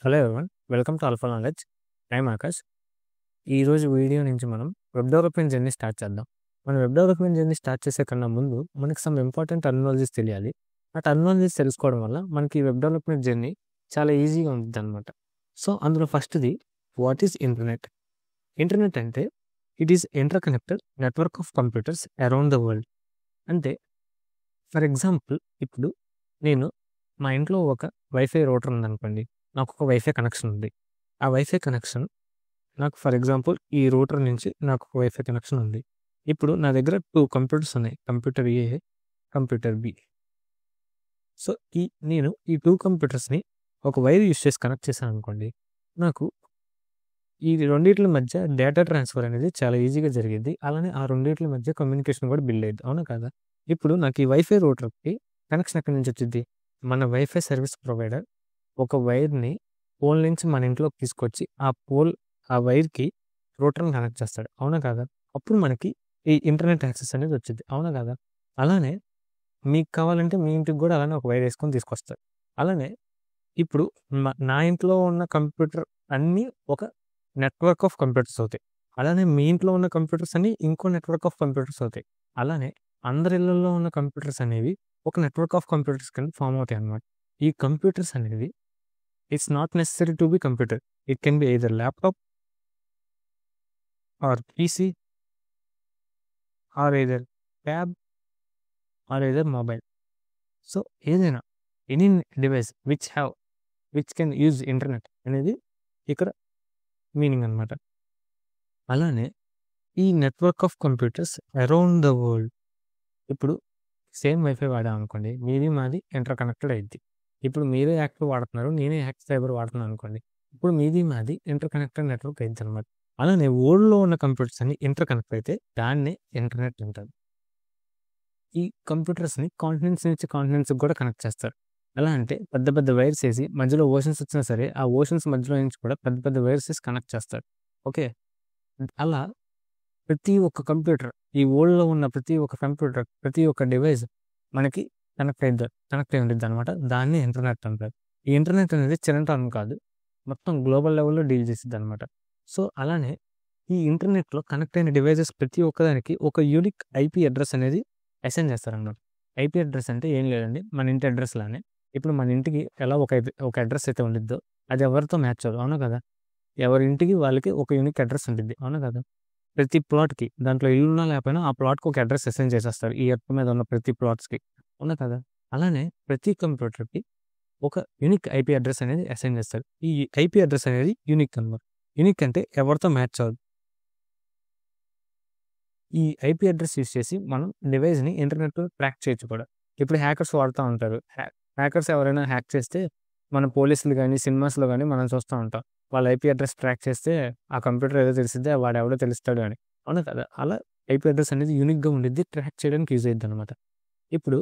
Hello everyone, welcome to alpha knowledge. I'm Akash. ఈరోజు video నుంచి మనం వెబ్ డెవలప్మెంట్ జర్నీ స్టార్ట్ చేద్దాం. మనం వెబ్ డెవలప్మెంట్ జర్నీ స్టార్ట్ చేసే కన్నా ముందు మనకి సమ్ ఇంపార్టెంట్ టర్మినాలజీస్ తెలియాలి. ఆ టర్మినాలజీస్ తెలుసుకోవడం వల్ల మనకి వెబ్ డెవలప్మెంట్ జర్నీ చాలా ఈజీగా ఉంటుంది అనమాట. సో అందులో ఫస్ట్ది వాట్ ఈస్ ఇంటర్నెట్. ఇంటర్నెట్ అంటే it is interconnected network of computers around the world. అంటే ఫర్ ఎగ్జాంపుల్, ఇప్పుడు నేను మా ఇంట్లో ఒక వైఫై రూటర్ ఉందనుకోండి. నాకు ఒక వైఫై కనెక్షన్ ఉంది. ఆ వైఫై కనెక్షన్ నాకు ఫర్ ఎగ్జాంపుల్ ఈ రూటర్ నుంచి నాకు ఒక వైఫై కనెక్షన్ ఉంది. ఇప్పుడు నా దగ్గర 2 కంప్యూటర్స్ ఉన్నాయి, కంప్యూటర్ ఏ, కంప్యూటర్ బి. సో నేను ఈ 2 కంప్యూటర్స్ని ఒక వైర్ యూస్ చేసి కనెక్ట్ చేశాను అనుకోండి. నాకు ఈ రెండింటి మధ్య డేటా ట్రాన్స్ఫర్ అనేది చాలా ఈజీగా జరిగింది. అలానే ఆ రెండింటి మధ్య కమ్యూనికేషన్ కూడా బిల్డ్ అయ్యింది, అవునా కదా. ఇప్పుడు నాకు ఈ వైఫై రూటర్కి కనెక్షన్ ఎక్కడి నుంచి వచ్చింది? మన వైఫై సర్వీస్ ప్రొవైడర్ ఒక వైర్ని పోల్ నుంచి మన ఇంట్లోకి తీసుకొచ్చి ఆ వైర్కి రూటర్ని కనెక్ట్ చేస్తాడు, అవునా కదా. అప్పుడు మనకి ఈ ఇంటర్నెట్ యాక్సెస్ అనేది వచ్చింది, అవునా కదా. అలానే మీకు కావాలంటే మీ ఇంటికి కూడా అలానే ఒక వైర్ వేసుకొని తీసుకొస్తారు. అలానే ఇప్పుడు నా ఇంట్లో ఉన్న కంప్యూటర్ అన్నీ ఒక నెట్వర్క్ ఆఫ్ కంప్యూటర్స్ అవుతాయి. అలానే మీ ఇంట్లో ఉన్న కంప్యూటర్స్ అన్ని ఇంకో నెట్వర్క్ ఆఫ్ కంప్యూటర్స్ అవుతాయి. అలానే అందరి ఇళ్లలో ఉన్న కంప్యూటర్స్ అనేవి ఒక నెట్వర్క్ ఆఫ్ కంప్యూటర్స్ కింద ఫామ్ అవుతాయి అన్నమాట. ఈ కంప్యూటర్స్ అనేవి it's not necessary to be computer. It can be either laptop or PC or either tab or either mobile. So ఏదైనా any device which can use internet అనేది ఇక్కడ meaning అనమాట. అలానే ఈ network of computers around the world. ఇప్పుడు same Wi-Fi వాడాం అనుకోండి, మీది మాది ఇంటర్ కనెక్టెడ్ అయింది. ఇప్పుడు మీరే యాక్టివ్ వాడుతున్నారు, నేనే యాక్టివ్ ఫైబర్ వాడుతున్నాను అనుకోండి. ఇప్పుడు మీది మాది ఇంటర్ కనెక్టెడ్ నెట్వర్క్ అయింది అనమాట. అలానే వరల్డ్లో ఉన్న కంప్యూటర్స్ అన్ని ఇంటర్ కనెక్ట్ అయితే దాన్నే ఇంటర్నెట్ అంటారు. ఈ కంప్యూటర్స్ని కాంటినెంట్స్ నుంచి కాంటినెంట్స్కి కూడా కనెక్ట్ చేస్తారు. ఎలా అంటే పెద్ద పెద్ద వైర్స్ వేసి మధ్యలో ఓషన్స్ వచ్చినా సరే ఆ ఓషన్స్ మధ్యలో నుంచి కూడా పెద్ద పెద్ద వైర్స్ వేసి కనెక్ట్ చేస్తారు. ఓకే, అలా ప్రతి ఒక్క కంప్యూటర్, ఈ వరల్డ్లో ఉన్న ప్రతి ఒక్క కంప్యూటర్, ప్రతి ఒక్క డివైస్ మనకి కనెక్ట్ అయి ఉంటుంది అనమాట. దాన్ని ఇంటర్నెట్ అంటారు. ఈ ఇంటర్నెట్ అనేది చిన్న టర్మ్ కాదు, మొత్తం గ్లోబల్ లెవెల్లో డీల్ చేసిద్ది అనమాట. సో అలానే ఈ ఇంటర్నెట్లో కనెక్ట్ అయిన డివైజెస్ ప్రతి ఒక్కదానికి ఒక యూనిక్ ఐపీ అడ్రస్ అనేది అసైన్ చేస్తారన్నమాట. ఐపీ అడ్రస్ అంటే ఏం లేదండి, మన ఇంటి అడ్రస్ లానే. ఇప్పుడు మన ఇంటికి ఎలా ఒక అడ్రస్ అయితే ఉండిద్దో అది ఎవరితో మ్యాచ్ అవ్వదు, అవునా కదా. ఎవరి ఇంటికి వాళ్ళకి ఒక యూనిక్ అడ్రస్ ఉంటుంది, అవునా కదా. ప్రతి ప్లాట్కి దాంట్లో ఇల్లున్నా లేకపోయినా ఆ ప్లాట్కి ఒక అడ్రస్ అసైన్ చేసేస్తారు, ఈ ఎర్త్ మీద ఉన్న ప్రతి ప్లాట్స్కి, అవునా కదా. అలానే ప్రతి కంప్యూటర్కి ఒక యూనిక్ ఐపీ అడ్రస్ అనేది అసైన్ చేస్తారు. ఈ ఐపీ అడ్రస్ అనేది యూనిక్ అనమాట. యూనిక్ అంటే ఎవరితో మ్యాచ్ అవ్వదు. ఈ ఐపీ అడ్రస్ యూస్ చేసి మనం డివైస్ని ఇంటర్నెట్లో ట్రాక్ చేయొచ్చు కూడా. ఇప్పుడు హ్యాకర్స్ వాడుతూ ఉంటారు. హ్యాకర్స్ ఎవరైనా హ్యాక్ చేస్తే మన పోలీసులు కానీ సినిమాస్లో కానీ మనం చూస్తూ ఉంటాం. వాళ్ళ ఐపీ అడ్రస్ ట్రాక్ చేస్తే ఆ కంప్యూటర్ ఏదో తెలిసిద్దే, వాడు ఎవడో తెలుస్తాడు అని, అవునా కదా. అలా ఐపీ అడ్రస్ అనేది యూనిక్గా ఉండిద్ది, ట్రాక్ చేయడానికి యూజ్ అయ్యిద్ది అనమాట. ఇప్పుడు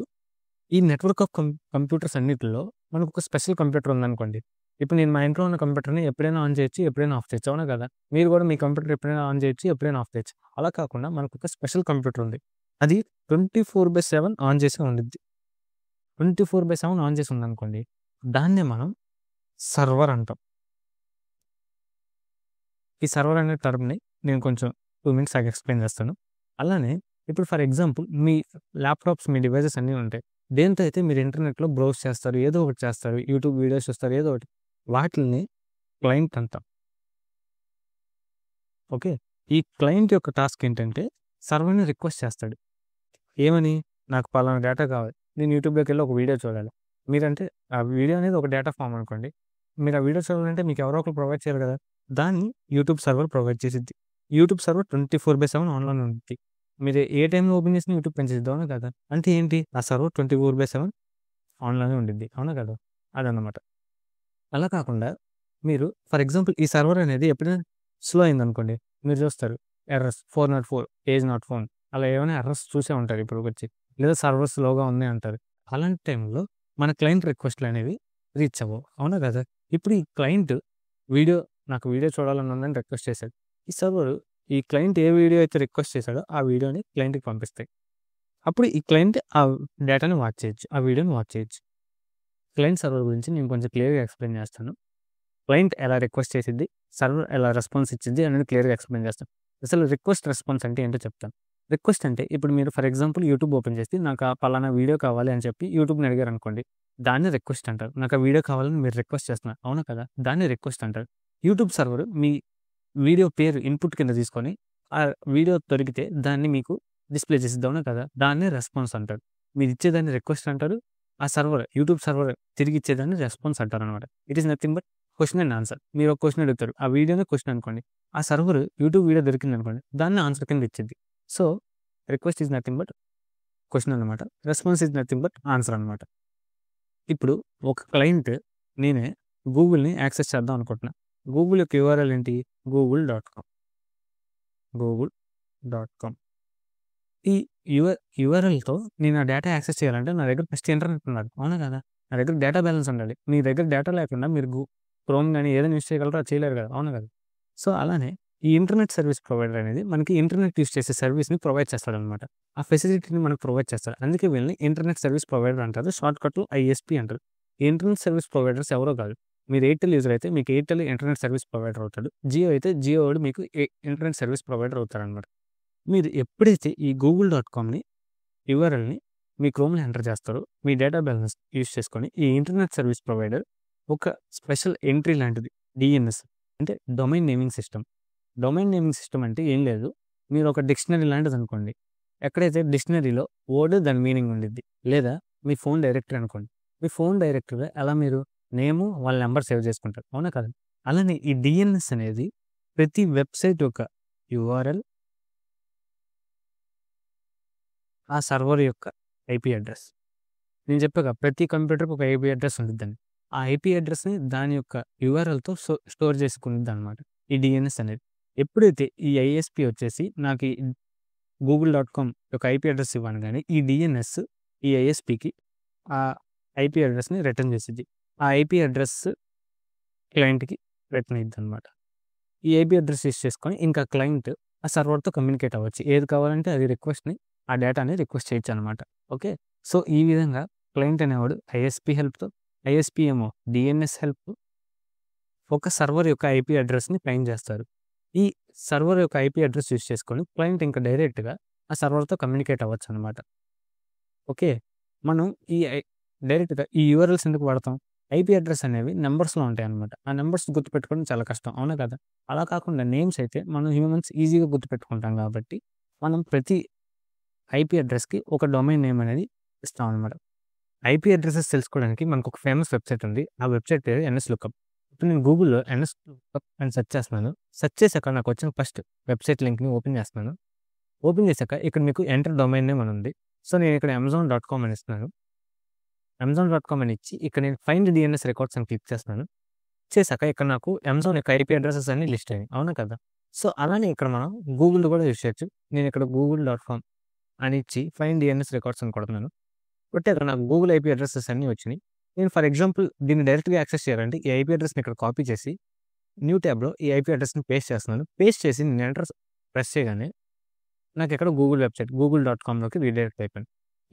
ఈ నెట్వర్క్ ఆఫ్ కంప్యూటర్స్ అన్నిటిలో మనకు ఒక స్పెషల్ కంప్యూటర్ ఉందనుకోండి. ఇప్పుడు నేను మా ఇంట్లో ఉన్న కంప్యూటర్ని ఎప్పుడైనా ఆన్ చేయొచ్చు, ఎప్పుడైనా ఆఫ్ చేయొచ్చు, అవునా కదా. మీరు కూడా మీ కంప్యూటర్ ఎప్పుడైనా ఆన్ చేయొచ్చు, ఎప్పుడైనా ఆఫ్ చేయొచ్చు. అలా కాకుండా మనకు ఒక స్పెషల్ కంప్యూటర్ ఉంది, అది 24/7 ఆన్ చేసి ఉండిద్ది. 24/7 ఆన్ చేసి ఉందనుకోండి, దాన్నే మనం సర్వర్ అంటాం. ఈ సర్వర్ అనే టర్మ్ని నేను కొంచెం 2 minutes ఎక్స్ప్లెయిన్ చేస్తాను. అలానే ఇప్పుడు for example me laptops, me devices అన్నీ ఉంటాయి. దేంతో అయితే మీరు ఇంటర్నెట్లో బ్రౌజ్ చేస్తారు, ఏదో ఒకటి చేస్తారు, యూట్యూబ్ వీడియోస్ చూస్తారు, ఏదో ఒకటి, వాటిని క్లయింట్ అంటాం. ఓకే, ఈ క్లయింట్ యొక్క టాస్క్ ఏంటంటే సర్వర్ని రిక్వెస్ట్ చేస్తాడు. ఏమని? నాకు పలానా డేటా కావాలి, నేను యూట్యూబ్లోకి వెళ్ళి ఒక వీడియో చూడాలి. మీరంటే ఆ వీడియో అనేది ఒక డేటా ఫామ్ అనుకోండి. మీరు ఆ వీడియో చూడాలంటే మీకు ఎవరో ఒకరు ప్రొవైడ్ చేయాలి కదా. దాన్ని యూట్యూబ్ సర్వర్ ప్రొవైడ్ చేసిద్ది. యూట్యూబ్ సర్వర్ 24/7 ఆన్లైన్ ఉంటుంది. మీరు ఏ టైంలో ఓపెన్ చేసినా యూట్యూబ్ పనిచేద్ది, అవునా కదా. అంటే ఏంటి, ఆ సర్వర్ 24/7 ఆన్లైన్ ఉండిద్ది, అవునా కదా. అదన్నమాట. అలా కాకుండా మీరు ఫర్ ఎగ్జాంపుల్ ఈ సర్వర్ అనేది ఎప్పుడైనా స్లో అయిందనుకోండి, మీరు చూస్తారు ఎర్రర్స్ 404 పేజ్ నాట్ ఫౌండ్, అలా ఏమైనా ఎర్రర్స్ చూసే ఉంటారు ఇప్పుడు వచ్చి, లేదా సర్వర్ స్లోగా ఉంది అంటారు. అలాంటి టైంలో మన క్లయింట్ రిక్వెస్ట్లు అనేవి రీచ్ అవ్వవు, అవునా కదా. ఇప్పుడు ఈ క్లయింట్ నాకు వీడియో చూడాలని ఉందని రిక్వెస్ట్ చేశాడు. ఈ సర్వర్ ఈ క్లయింట్ ఏ వీడియో అయితే రిక్వెస్ట్ చేశాడో ఆ వీడియోని క్లయింట్కి పంపిస్తాయి. అప్పుడు ఈ క్లయింట్ ఆ డేటాని వాచ్ చేయొచ్చు, ఆ వీడియోని వాచ్ చేయొచ్చు. క్లయింట్ సర్వర్ గురించి నేను కొంచెం క్లియర్గా ఎక్స్ప్లెయిన్ చేస్తాను. క్లయింట్ ఎలా రిక్వెస్ట్ చేసిద్ది, సర్వర్ ఎలా రెస్పాన్స్ ఇచ్చిద్ది అనేది క్లియర్గా ఎక్స్ప్లెయిన్ చేస్తాను. అసలు రిక్వెస్ట్ రెస్పాన్స్ అంటే ఏంటో చెప్తాను. రిక్వెస్ట్ అంటే ఇప్పుడు మీరు ఫర్ ఎగ్జాంపుల్ యూట్యూబ్ ఓపెన్ చేసి నాకు ఆ పలానా వీడియో కావాలి అని చెప్పి యూట్యూబ్ని అడిగారు అనుకోండి, దాన్ని రిక్వెస్ట్ అంటారు. నాకు ఆ వీడియో కావాలని మీరు రిక్వెస్ట్ చేస్తున్నారు, అవునా కదా, దాన్ని రిక్వెస్ట్ అంటారు. యూట్యూబ్ సర్వర్ మీ వీడియో పేరు ఇన్పుట్ కింద తీసుకొని ఆ వీడియో దొరికితే దాన్ని మీకు డిస్ప్లే చేసిద్ది, అవునా కదా, దాన్ని రెస్పాన్స్ అంటారు. మీరు ఇచ్చేదాన్ని రిక్వెస్ట్ అంటారు, ఆ సర్వర్ యూట్యూబ్ సర్వర్ తిరిగి ఇచ్చేదాన్ని రెస్పాన్స్ అంటారు అనమాట. It is nothing but question and answer. మీరు ఒక క్వశ్చన్ అడుగుతారు, ఆ వీడియోనే క్వశ్చన్ అనుకోండి, ఆ సర్వర్ యూట్యూబ్ వీడియో దొరికింది అనుకోండి, దాన్ని ఆన్సర్ కింద ఇచ్చింది. So request is nothing but question అనమాట, response is nothing but answer అనమాట. ఇప్పుడు ఒక క్లయింట్ నేనే గూగుల్ని యాక్సెస్ చేద్దాం అనుకుంటున్నా. గూగుల్ యొక్క యూఆర్ఎల్ ఏంటి, google.com. ఈ యూఆర్ఎల్తో నేను ఆ డేటా యాక్సెస్ చేయాలంటే నా దగ్గర ఫస్ట్ ఇంటర్నెట్ ఉండాలి, అవునా కదా, నా దగ్గర డేటా బ్యాలెన్స్ ఉండాలి. మీ దగ్గర డేటా లేకుండా మీరు క్రోమ్ కానీ ఏదైనా యూస్ చేయగలరో అది చేయలేరు కదా, అవునా కదా. సో అలానే ఈ ఇంటర్నెట్ సర్వీస్ ప్రొవైడర్ అనేది మనకి ఇంటర్నెట్ యూస్ చేసే సర్వీస్ని ప్రొవైడ్ చేస్తాడనమాట. ఆ ఫెసిలిటీని మనకు ప్రొవైడ్ చేస్తాడు. అందుకే వీళ్ళని ఇంటర్నెట్ సర్వీస్ ప్రొవైడర్ అంటారు, షార్ట్ కట్లో ఐఎస్పీ అంటారు. ఈ ఇంటర్నెట్ సర్వీస్ ప్రొవైడర్స్ ఎవరో కాదు, మీరు ఎయిర్టెల్ యూజర్ అయితే మీకు ఎయిర్టెల్ ఇంటర్నెట్ సర్వీస్ ప్రొవైడర్ అవుతాడు, జియో అయితే జియో వాడు మీకు ఇంటర్నెట్ సర్వీస్ ప్రొవైడర్ అవుతారనమాట. మీరు ఎప్పుడైతే ఈ google.comని యూఆర్ఎల్ని మీ క్రోమ్లో ఎంటర్ చేస్తారో మీ డేటా బ్యాలెన్స్ యూస్ చేసుకొని ఈ ఇంటర్నెట్ సర్వీస్ ప్రొవైడర్ ఒక స్పెషల్ ఎంట్రీ లాంటిది, డిఎన్ఎస్ అంటే domain naming system. Domain naming system అంటే ఏం లేదు, మీరు ఒక డిక్షనరీ లాంటిది అనుకోండి. ఎక్కడైతే డిక్షనరీలో వర్డ్ దాని మీనింగ్ ఉండిద్ది, లేదా మీ ఫోన్ డైరెక్టరీ అనుకోండి, మీ ఫోన్ డైరెక్టరీలో ఎలా మీరు నేము వాళ్ళ నెంబర్ సేవ్ చేసుకుంటారు, అవునా కదా. అలానే ఈ డిఎన్ఎస్ అనేది ప్రతి వెబ్సైట్ యొక్క యూఆర్ఎల్, ఆ సర్వర్ యొక్క ఐపీ అడ్రస్. నేను చెప్పాక ప్రతి కంప్యూటర్కి ఒక ఐపీ అడ్రస్ ఉంటుందని, ఆ ఐపీ అడ్రస్ని దాని యొక్క యూఆర్ఎల్తో స్టోర్ చేసుకుంటుంది అనమాట ఈ డిఎన్ఎస్ అనేది. ఎప్పుడైతే ఈ ఐఎస్పీ వచ్చేసి నాకు ఈ google.com యొక్క ఐపీ అడ్రస్ ఇవ్వను కానీ ఈ డిఎన్ఎస్ ఈ ఐఎస్పీకి ఆ ఐపీ అడ్రస్ని రిటర్న్ చేసిద్ది. ఆ ఐపీ అడ్రస్ క్లయింట్కి రిటర్న్ అయ్యిద్ది అనమాట. ఈ ఐపీ అడ్రస్ యూస్ చేసుకొని ఇంకా క్లయింట్ ఆ సర్వర్తో కమ్యూనికేట్ అవ్వచ్చు, ఏది కావాలంటే అది రిక్వెస్ట్ని ఆ డేటాని రిక్వెస్ట్ చేయొచ్చు అనమాట. ఓకే, సో ఈ విధంగా క్లయింట్ అనేవాడు ఐఎస్పీ హెల్ప్తో, ఐఎస్పీ ఏమో డిఎన్ఎస్ హెల్ప్ ఒక సర్వర్ యొక్క ఐపీ అడ్రస్ని ఫైండ్ చేస్తారు. ఈ సర్వర్ యొక్క ఐపీ అడ్రస్ యూస్ చేసుకొని క్లయింట్ ఇంకా డైరెక్ట్గా ఆ సర్వర్తో కమ్యూనికేట్ అవ్వచ్చు అనమాట. ఓకే, మనం డైరెక్ట్గా ఈ యూఆర్ఎల్స్ ఎందుకు వాడతాం, ఐపీ అడ్రస్ అనేవి నెంబర్స్లో ఉంటాయి అనమాట. ఆ నెంబర్స్ గుర్తుపెట్టుకోవడం చాలా కష్టం, అవునా కదా. అలా కాకుండా నేమ్స్ అయితే మనం హ్యూమన్స్ ఈజీగా గుర్తుపెట్టుకుంటాం కాబట్టి మనం ప్రతి ఐపీ అడ్రస్కి ఒక డొమైన్ నేమ్ అనేది ఇస్తాం అనమాట. ఐపీ అడ్రసెస్ తెలుసుకోవడానికి మనకు ఒక ఫేమస్ వెబ్సైట్ ఉంది, ఆ వెబ్సైట్ పేరు NSLookup. ఇప్పుడు నేను గూగుల్లో NSLookup అని సెర్చ్ చేస్తున్నాను. సెర్చ్ చేశాక నాకు వచ్చిన ఫస్ట్ వెబ్సైట్ లింక్ని ఓపెన్ చేస్తున్నాను. ఓపెన్ చేశాక ఇక్కడ మీకు ఎంటర్ డొమైన్ నేమ్ అని ఉంది. సో నేను ఇక్కడ amazon.com అని ఇస్తున్నాను. amazon.com అని ఇచ్చి ఇక్కడ నేను ఫైండ్ డిఎన్ఎస్ రికార్డ్స్ అని క్లిక్ చేస్తున్నాను. చేశాక ఇక్కడ నాకు అమెజాన్ యొక్క ఐపీ అడ్రసెస్ అన్ని లిస్ట్ అయ్యాయి, అవునా కదా. సో అలానే ఇక్కడ మనం గూగుల్ కూడా యూస్ చేయొచ్చు. నేను ఇక్కడ google.com అని ఇచ్చి ఫైండ్ డిఎన్ఎస్ రికార్డ్స్ అని కొడుతున్నాను. బట్ అక్కడ నాకు గూగుల్ ఐపీ అడ్రసెస్ అన్నీ వచ్చినాయి. నేను ఫర్ ఎగ్జాంపుల్ దీన్ని డైరెక్ట్గా యాక్సెస్ చేయాలంటే ఈ ఐపీ అడ్రస్ని ఇక్కడ కాపీ చేసి న్యూ ట్యాబ్లో ఈ ఐపీ అడ్రస్ని పేస్ట్ చేస్తున్నాను. పేస్ట్ చేసి నేను ఎంటర్ ప్రెస్ చేయగానే నాకు ఇక్కడ గూగుల్ వెబ్సైట్ google.comలోకి రీడైరెక్ట్ అయిపోయింది.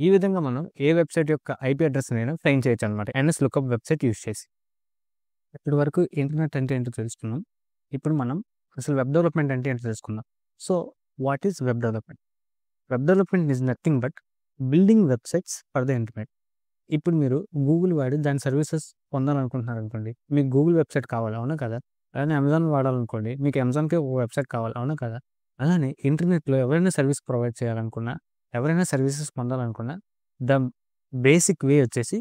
ఈ విధంగా మనం ఏ వెబ్సైట్ యొక్క ఐపీ అడ్రస్ని అయినా ఫైండ్ చేయొచ్చు అనమాట NSLookup వెబ్సైట్ యూస్ చేసి. ఇప్పటి వరకు ఇంటర్నెట్ అంటే ఏంటో తెలుసుకున్నాం. ఇప్పుడు మనం అసలు వెబ్ డెవలప్మెంట్ అంటే ఏంటో తెలుసుకుందాం. So what is web development? Web development is nothing but building websites for the internet. ఇప్పుడు మీరు గూగుల్ వాడి దాని సర్వీసెస్ పొందాలనుకుంటున్నారు అనుకోండి, మీకు గూగుల్ వెబ్సైట్ కావాలి, అవునా కదా. అలానే అమెజాన్ వాడాలనుకోండి, మీకు అమెజాన్కి ఒక వెబ్సైట్ కావాలి, అవునా కదా. అలానే ఇంటర్నెట్లో ఎవరైనా సర్వీస్ ప్రొవైడ్ చేయాలనుకున్నా, ఎవరైనా సర్వీసెస్ పొందాలనుకున్నా ద బేసిక్ వే వచ్చేసి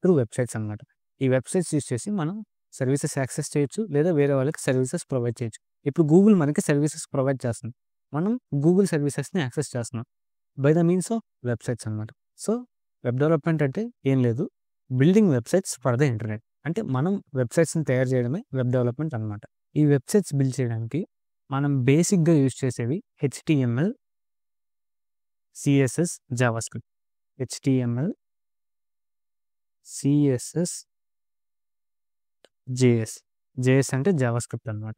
త్రూ వెబ్సైట్స్ అనమాట. ఈ వెబ్సైట్స్ యూస్ చేసి మనం సర్వీసెస్ యాక్సెస్ చేయొచ్చు, లేదా వేరే వాళ్ళకి సర్వీసెస్ ప్రొవైడ్ చేయొచ్చు. ఇప్పుడు గూగుల్ మనకి సర్వీసెస్ ప్రొవైడ్ చేస్తుంది, మనం గూగుల్ సర్వీసెస్ని యాక్సెస్ చేస్తున్నాం by the means of websites అనమాట. సో వెబ్ డెవలప్మెంట్ అంటే ఏం లేదు, building websites for the internet. అంటే మనం వెబ్సైట్స్ని తయారు చేయడమే వెబ్ డెవలప్మెంట్ అనమాట. ఈ వెబ్సైట్స్ బిల్డ్ చేయడానికి మనం బేసిక్గా యూజ్ చేసేవి HTML, CSS, JavaScript. HTML, CSS, JS అంటే జావాస్క్రిప్ట్ అనమాట.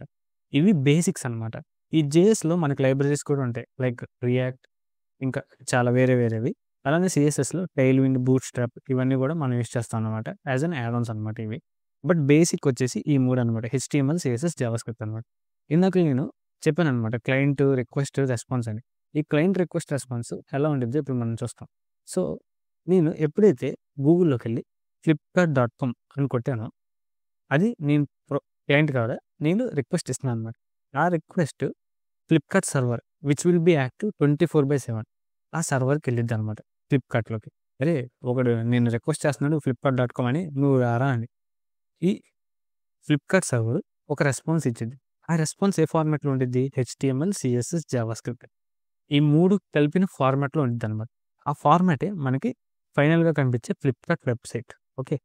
ఇవి బేసిక్స్ అనమాట. ఈ JSలో మనకి లైబ్రరీస్ కూడా ఉంటాయి, లైక్ రియాక్ట్, ఇంకా చాలా వేరేవి. అలానే CSSలో టైల్ విండ్, బూట్ స్ట్రాప్ ఇవన్నీ కూడా మనం యూస్ చేస్తాం అనమాట యాజ్ అన్ యాడ్ ఆన్స్ అనమాట ఇవి. బట్ బేసిక్ వచ్చేసి ఈ 3 అనమాట. హెచ్టీఎంఎల్, సిఎస్ఎస్, జావాస్క్రిప్ట్ అనమాట. ఇందాక నేను చెప్పాననమాట క్లయింట్ రిక్వెస్ట్, రెస్పాన్స్ అని. ఈ క్లయింట్ రిక్వెస్ట్, రెస్పాన్స్ ఎలా ఉండిద్దో ఇప్పుడు మనం చూస్తాం. సో, నేను ఎప్పుడైతే గూగుల్‌లోకెళ్ళి flipkart.com అని కొట్టానో అది నేను క్లయింట్ కాదా, నేను రిక్వెస్ట్ ఇస్తున్నాను అనమాట. ఆ request Flipkart server which will be active 24/7 ఆ సర్వర్‌కి వెళ్ళిద్ది అనమాట ఫ్లిప్‌కార్ట్‌లోకి. అరే ఒకడు నేను రిక్వెస్ట్ చేస్తున్నాడు flipkart.com అని, నువ్వు రారా అని. ఈ ఫ్లిప్‌కార్ట్ సర్వర్ ఒక రెస్పాన్స్ ఇచ్చిద్ది. ఆ రెస్పాన్స్ ఏ ఫార్మాట్‌లో ఉండిద్ది? హెచ్టీఎంఎల్, సిఎస్ఎస్, జావాస్క్రిప్ట్ ఈ 3 కలిపిన ఫార్మాట్‌లో ఉండిద్దనమాట. ఆ ఫార్మాటే మనకి ఫైనల్‌గా కనిపించే Flipkart website. Okay.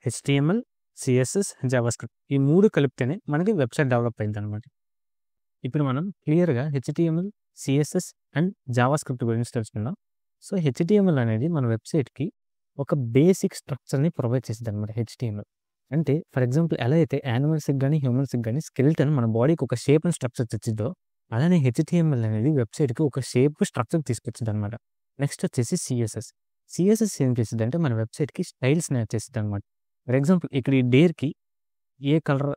HTML, CSS, JavaScript ఈ 3 కలిపితేనే మనకి వెబ్‌సైట్ డెవలప్ అయ్యిద్దనమాట. ఇప్పుడు మనం క్లియర్‌గా హెచ్టీఎంఎల్, సిఎస్ఎస్ అండ్ జావాస్క్రిప్ట్ గురించి తెలుసుకుందాం. సో, హెచ్టీఎంఎల్ అనేది మన వెబ్‌సైట్‌కి ఒక బేసిక్ స్ట్రక్చర్‌ని ప్రొవైడ్ చేసిద్దనమాట హెచ్టీఎంఎల్. అంటే ఫర్ ఎగ్జాంపుల్ ఎలా అయితే యానిమల్స్‌కి గాని, హ్యూమన్స్‌కి గాని స్కెలిటన్ మన బాడీకి ఒక షేప్ అండ్ స్ట్రక్చర్ తెచ్చిద్దో, అలానే హెచ్టీఎంఎల్ అనేది వెబ్‌సైట్‌కి ఒక షేప్, స్ట్రక్చర్ తీసుకొచ్చిద్దనమాట. నెక్స్ట్ వచ్చేసి సిఎస్ఎస్. సిఎస్ఎస్ ఏం చేసిద్దంటే మన వెబ్‌సైట్‌కి స్టైల్స్‌ని యాడ్ చేసిద్దనమాట. ఫర్ ఎగ్జాంపుల్ ఇక్కడ ఈ డేర్‌కి ఏ కలర్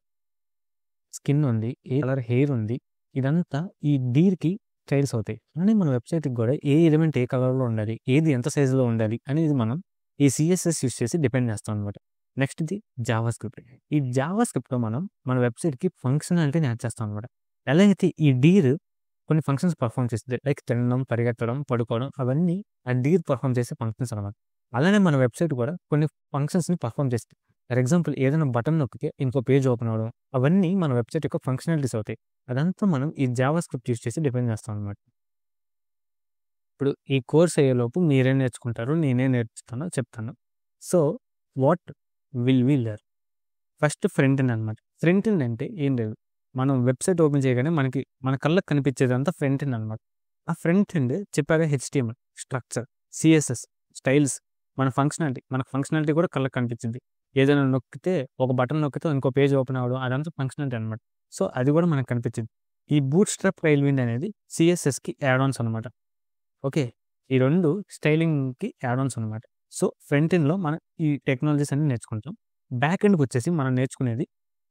స్కిన్ ఉంది, ఏ కలర్ హెయిర్ ఉంది, ఇదంతా ఈ డీర్‌కి స్టైల్స్ అవుతాయి. అలానే మన వెబ్‌సైట్‌కి కూడా ఏ ఎలిమెంట్ ఏ కలర్‌లో ఉండాలి, ఏది ఎంత సైజులో ఉండాలి అనేది మనం ఈ సిఎస్ఎస్ యూజ్ చేసి డిపెండ్ చేస్తాం అనమాట. నెక్స్ట్ ఇది జావాస్క్రిప్ట్. ఈ జావాస్క్రిప్ట్‌లో మనం మన వెబ్‌సైట్‌కి ఫంక్షనాలిటీని యాడ్ చేస్తాం అనమాట. ఎలా అయితే ఈ డీర్ కొన్ని ఫంక్షన్స్ పర్ఫార్మ్ చేస్తది. లైక్ తినడం, పరిగెత్తడం, పడుకోవడం అవన్నీ ఆ డీర్ పర్ఫార్మ్ చేసే ఫంక్షన్స్ అనమాట. అలానే మన వెబ్‌సైట్ కూడా కొన్ని ఫంక్షన్స్‌ని పర్ఫార్మ్ చేస్తది. ఫర్ ఎగ్జాంపుల్ ఏదైనా బటన్ నొక్కితే ఇంకో పేజ్ ఓపెన్ అవ్వడం అవన్నీ మన వెబ్‌సైట్ యొక్క ఫంక్షనాలిటీస్ అవుతాయి. అదంతా మనం ఈ జావాస్క్రిప్ట్ యూజ్ చేసి డిపెండ్ చేస్తాం అనమాట. ఇప్పుడు ఈ కోర్స్ అయ్యేలోపు మీరేం నేర్చుకుంటారో, నేనేం నేర్పిస్తానో చెప్తాను. So, what will we learn? First front end అనమాట. ఫ్రంట్ ఎండ్ అంటే ఏం లేదు. మనం వెబ్‌సైట్ ఓపెన్ చేయగానే మన కళ్ళకి కనిపించేదంతా ఫ్రంట్ ఎండ్ అనమాట. ఆ ఫ్రంట్ ఎండ్ చెప్పాగా హెచ్టీఎంఎల్ స్ట్రక్చర్, సిఎస్ఎస్ స్టైల్స్, మనకు ఫంక్షనాలిటీ కూడా కళ్ళకి కనిపించిద్ది. ఏదైనా నొక్కితే ఒక బటన్ నొక్కితే ఇంకో పేజ్ ఓపెన్ అవ్వడం అదంతా ఫంక్షనాలిటీ అనమాట. సో, అది కూడా మనకు కనిపించిద్ది. ఈ బూట్‌స్ట్రాప్ టైల్‌విండ్ అనేది సిఎస్ఎస్‌కి యాడ్ ఆన్స్ అనమాట. ఓకే. ఈ 2 స్టైలింగ్‌కి యాడ్ ఆన్స్ అనమాట. సో, ఫ్రంట్ ఎండ్‌లో మనం ఈ టెక్నాలజీస్ అన్నీ నేర్చుకుంటాం. బ్యాక్ ఎండ్‌కొచ్చేసి మనం నేర్చుకునేది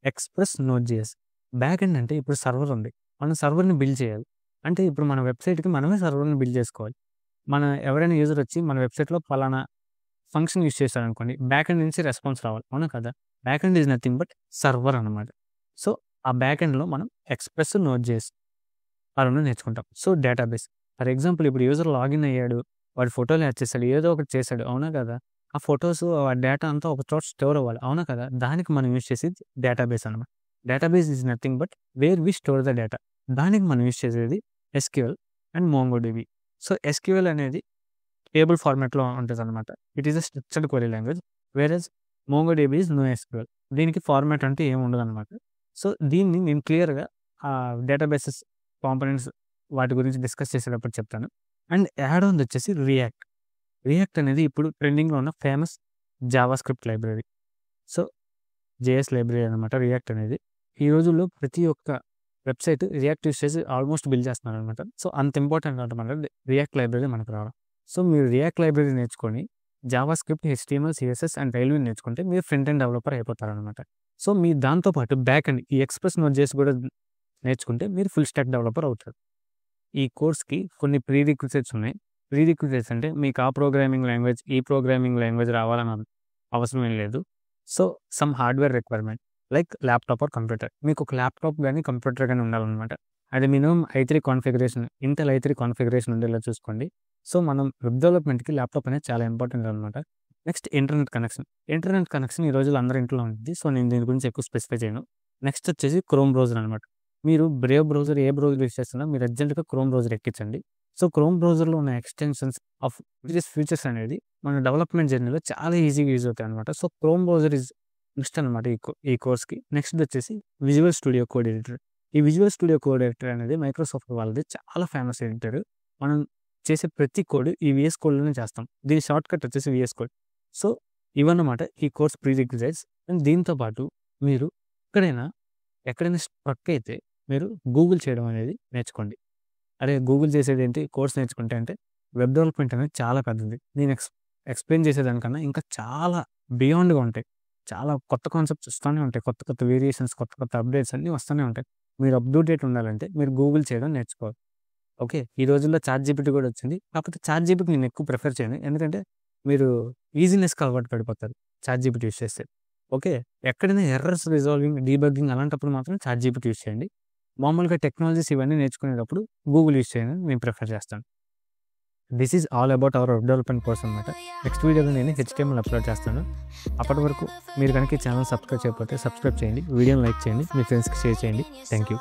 ఎక్స్‌ప్రెస్ నోడ్.జేఎస్. బ్యాక్ ఎండ్ అంటే ఇప్పుడు సర్వర్ ఉంది. మనం సర్వర్‌ని బిల్డ్ చేయాలి. అంటే ఇప్పుడు మన వెబ్‌సైట్‌కి మనమే సర్వర్‌ని బిల్డ్ చేసుకోవాలి. ఎవరైనా యూజర్ వచ్చి మన వెబ్‌సైట్‌లో పలానా ఫంక్షన్ యూజ్ చేశారనుకోండి, బ్యాక్ ఎండ్ నుంచి రెస్పాన్స్ రావాలి. అవునా కదా! Back end is nothing but server అనమాట. సో, ఆ బ్యాక్ ఎండ్‌లో మనం ఎక్స్‌ప్రెస్ నోడ్.జేఎస్ ఆ 2 నేర్చుకుంటాం. సో, డేటాబేస్ ఫర్ ఎగ్జాంపుల్ ఇప్పుడు యూజర్ లాగిన్ అయ్యాడు, వాడు ఫోటోలు యాడ్ చేశాడు, ఏదో ఒకటి చేశాడు. అవునా కదా! ఆ ఫోటోస్, ఆ డేటా అంతా ఒక చోట స్టోర్ అవ్వాలి. అవునా కదా! దానికి మనం యూజ్ చేసేది డేటాబేస్ అనమాట. Database is nothing but where we store the data. దానికి మనం యూజ్ చేసేది SQL and MongoDB. So, SQL అనేది టేబుల్ ఫార్మాట్‌లో ఉంటదనమాట. It is a structured query language. Whereas MongoDB is NoSQL. దీనికి ఫార్మాట్ అంటే ఏమి ఉండదనమాట. సో, దీన్ని నేను క్లియర్‌గా డేటాబేసెస్ కాంపోనెంట్స్ వాటి గురించి డిస్కస్ చేసేటప్పుడు చెప్తాను. అండ్ యాడ్ ఆన్ వచ్చేసి రియాక్ట్. రియాక్ట్ అనేది ఇప్పుడు ట్రెండింగ్‌లో ఉన్న famous JavaScript library. So, JS library అనమాట రియాక్ట్ అనేది. ఈ రోజుల్లో ప్రతి ఒక్క వెబ్‌సైట్ రియాక్ట్ యూజ్ చేసి ఆల్మోస్ట్ బిల్డ్ చేస్తున్నారనమాట. సో, అంత ఇంపార్టెంట్ అనమాట రియాక్ట్ లైబ్రరీ మనకు రావడం. సో, మీరు రియాక్ట్ లైబ్రరీ నేర్చుకొని జావాస్క్రిప్ట్, హెచ్టీఎంఎల్, సిఎస్ఎస్ అండ్ టైల్‌విన్ నేర్చుకుంటే మీరు ఫ్రంట్ ఎండ్ డెవలపర్ అయిపోతారనమాట. సో, మీ దాంతో పాటు బ్యాక్ ఎండ్ ఈ ఎక్స్‌ప్రెస్ నోడ్.జేఎస్ కూడా నేర్చుకుంటే మీరు ఫుల్ స్టాక్ డెవలపర్ అవుతారు. ఈ కోర్స్‌కి కొన్ని ప్రీ రిక్విజిట్స్ ఉన్నాయి. ప్రీ రిక్విజిట్స్ అంటే మీకు ఆ ప్రోగ్రామింగ్ లాంగ్వేజ్, ఈ ప్రోగ్రామింగ్ లాంగ్వేజ్ రావాలని అవసరం ఏం లేదు. So, some hardware requirement like laptop or computer. మీకు ఒక ల్యాప్‌టాప్ గాని, కంప్యూటర్ గాని ఉండాలనమాట. అది minimum i3 configuration, Intel i3 configuration ఉండేలా చూసుకోండి. సో, మనం వెబ్ డెవలప్‌మెంట్‌కి ల్యాప్‌టాప్ అనేది చాలా ఇంపార్టెంట్ అనమాట. Next internet connection. Internet connection ఈ రోజుల్లో అందరి ఇంట్లో ఉంటుంది. సో, నేను దీని గురించి ఎక్కువ స్పెసిఫై చేయను. నెక్స్ట్ వచ్చేసి క్రోమ్ బ్రౌజర్ అనమాట. మీరు బ్రేవ్ బ్రౌజర్ ఏ బ్రౌజర్ యూజ్ చేస్తున్నా మీరు అర్జెంట్‌గా క్రోమ్ బ్రౌజర్ ఎక్కించండి. సో, క్రోమ్ బ్రౌజర్‌లో ఉన్న ఎక్స్‌టెన్షన్స్ ఆఫ్ వేరియస్ ఫీచర్స్ అనేది మన డెవలప్‌మెంట్ జర్నీలో చాలా ఈజీగా యూజ్ అవుతాయన్నమాట. So, Chrome browser is best అనమాట ఈ కోర్స్‌కి. నెక్స్ట్ వచ్చేసి విజువల్ స్టూడియో కోడ్ ఎడిటర్. ఈ విజువల్ స్టూడియో కోడ్ ఎడిటర్ అనేది మైక్రోసాఫ్ట్ వాళ్ళది చాలా ఫేమస్ ఎడిటర్. మనం చేసే ప్రతి కోడ్ ఈ వీఎస్ కోడ్‌లోనే చేస్తాం. దీని షార్ట్ కట్ వచ్చేసి వీఎస్ కోడ్. సో, ఇవన్నమాట ఈ కోర్స్ ప్రీ రిక్విజిట్స్. అండ్ దీంతో పాటు మీరు ఎక్కడైనా స్ట్రక్ అయితే మీరు గూగుల్ చేయడం అనేది నేర్చుకోండి. అరే! గూగుల్ చేసేదేంటి కోర్స్ నేర్చుకుంటే అంటే వెబ్ డెవలప్‌మెంట్ అనేది చాలా పెద్దది. నేను ఎక్స్‌ప్లెయిన్ చేసేదానికన్నా ఇంకా చాలా బియాండ్‌గా ఉంటాయి. చాలా కొత్త కాన్సెప్ట్స్ వస్తూనే ఉంటాయి. కొత్త కొత్త వేరియేషన్స్, కొత్త కొత్త అప్డేట్స్ అన్నీ వస్తూనే ఉంటాయి. మీరు అప్డేటెడ్ ఉండాలంటే మీరు గూగుల్ చేయడం నేర్చుకోవాలి. ఓకే. ఈ రోజుల్లో చాట్‌జీపీటీ కూడా వచ్చింది. కాకపోతే చాట్‌జీపీటీ నేను ఎక్కువ ప్రిఫర్ చేయను. ఎందుకంటే మీరు ఈజీనెస్‌కి అలవాటు పడిపోతారు చాట్‌జీపీటీ యూజ్ చేస్తే. ఓకే. ఎక్కడైనా ఎర్రర్స్ రిజాల్వింగ్, డీబగ్గింగ్ అలాంటప్పుడు మాత్రం చాట్‌జీపీటీ యూజ్ చేయండి. మామూలుగా టెక్నాలజీస్ ఇవన్నీ నేర్చుకునేటప్పుడు గూగుల్ యూజ్ చేయడం నేను ప్రిఫర్ చేస్తాను. This is all about our web development course అనమాట. నెక్స్ట్ వీడియోలో నేను హెచ్టీఎంఎల్ అప్లోడ్ చేస్తాను. అప్పటి వరకు మీరు కనుక ఈ ఛానల్ సబ్స్క్రైబ్ చేయకపోతే సబ్స్క్రైబ్ చేయండి. వీడియోని లైక్ చేయండి. మీ ఫ్రెండ్స్‌కి షేర్ చేయండి. Thank you.